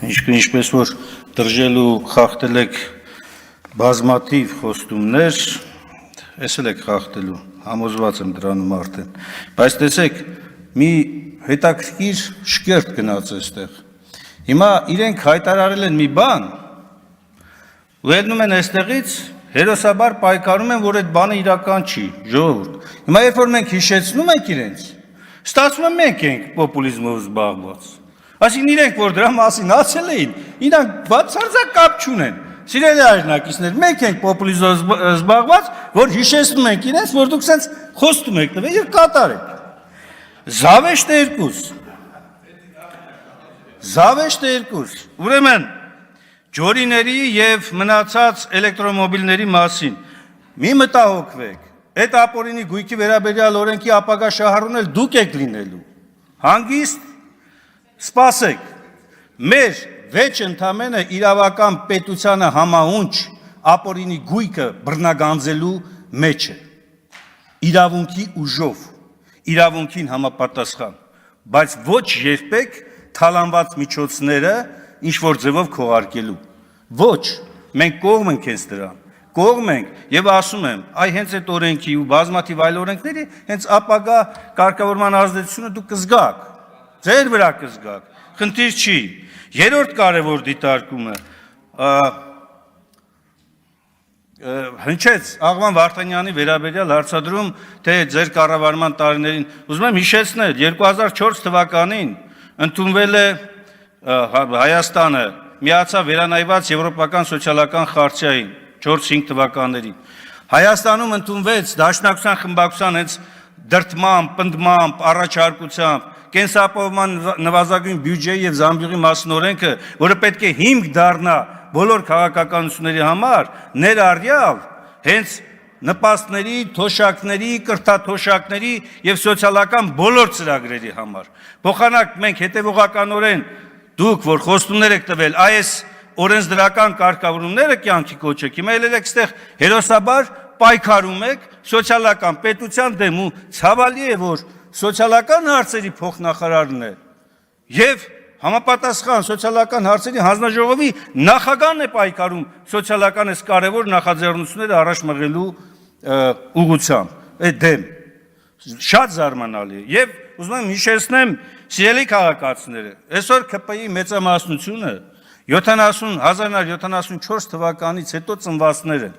Ինչպես որ դրժել ու խախտել եք բազմաթիվ խոստումներ, ես էլ եք խախտելու, համոզված եմ դրանում արդեն, բայց տեսեք, մի հետաքրքիր շկերտ գնաց այստեղ, հիմա իրենք հայտարարել են մի բան, ու ելնում են այստեղից, հերոսաբար պայքարում են, որ այդ բանը իրական չի, ժողովուրդ, հիմա երբ որ մենք հիշեցնում ենք իրենց, ստացվում է մենք ենք պոպուլիզմով զբաղված, այսինքն իրենք, որ դրա մասին ասել էին, իրանք բացարձակ կապ չունեն, սիրելի հայրենակիցներ, մենք ենք պոպուլիզմով զբաղված, որ հիշեցնում ենք իրենց, որ դուք սենց խոստում եք տվել և կատարեք, Զավեշտը 2, ուրեմն ջորիների և մնացած էլեկտրոմոբիլների մասին, մի մտահոգվեք, այդ ապօրինի գույքի վերաբերյալ օրենքի ապագա շահառուն էլ դուք եք լինելու, հանգիստ սպասեք, մեր վեճ ընդամենը իրավական պետությանը համահունչ ապօրինի գույքը բռնագանձելու մեջ է, իրավունքի ուժով, իրավունքին համապատասխան, բայց ոչ երբեք թալանված միջոցները ինչ-որ ձևով քողարկելու, ոչ, մենք կողմ ենք հենց դրան, կողմ ենք և ասում եմ, այ հենց այդ օրենքի ու բազմաթիվ այլ օրենքների հենց ապագա կարգավորման ազդեցությունը դուք կզգաք, ձեր վրա կզգաք, խնդիր չի, երրորդ կարևոր դիտարկումը, հնչեց Աղվան Վարդանյանի վերաբերյալ հարցադրում, թե ձեր կառավարման տարիներին, ուզում եմ հիշեցնել, 2004 թվականին ընդունվել է Հայաստանը, միացավ վերանայված եվրոպական սոցիալական խարտիային 4-5 թվականներին, Հայաստանում ընդունվեց Դաշնակցության խմբակցության հենց դրդմամբ, պնդմամբ, առաջարկությամբ, կենսապահովման նվազագույն բյուջեի և զամբյուղի մասին օրենքը, որը պետք է հիմք դառնա բոլոր քաղաքականությունների համար, ներառյալ հենց նպաստների, թոշակների, կրթաթոշակների և սոցիալական բոլոր ծրագրերի համար։ Փոխանակ մենք հետևողականորեն դուք, որ խոստումներ եք տվել, այս օրենսդրական կարգավորումները կյանքի կոչեք, հիմա ելել եք ստեղ հերոսաբար պայքարում եք սոցիալական պետության դեմ ու ցավալի է, որ սոցիալական հարցերի փոխնախարարն է և համապատասխան սոցիալական հարցերի հանձնաժողովի նախագահն է պայքարում սոցիալական այս կարևոր նախաձեռնությունները առաջ մղելու ուղղությամբ, դեմ, շատ զարմանալի է և ուզում եմ հիշեցնեմ սիրելի քաղաքացիները, այսօր ՔՊ-ի մեծամասնությունը 1974 թվականից հետո ծնվածներ են,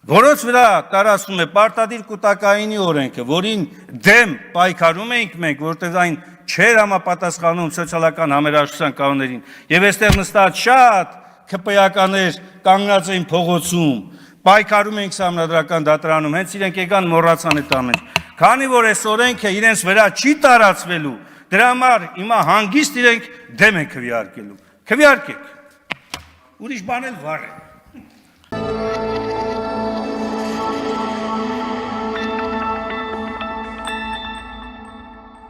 որոնց վրա տարածվում է պարտադիր կուտակայինի օրենքը, որին դեմ պայքարում էինք մենք, որտեղ այն չէր համապատասխանում սոցիալական համերաշխության կանոններին, և այստեղ նստած շատ ՔՊ-ականներ կանգնած էին փողոցում, պայքարում էինք Սահմանադրական դատարանում, հենց իրենք եկան մոռացան այդ ամեն, քանի որ այս օրենքը իրենց վրա չի տարածվելու, դրա համար հիմա հանգիստ իրենք դեմ են քվեարկելու, քվեարկեք, ուրիշ բան էլ վառ է։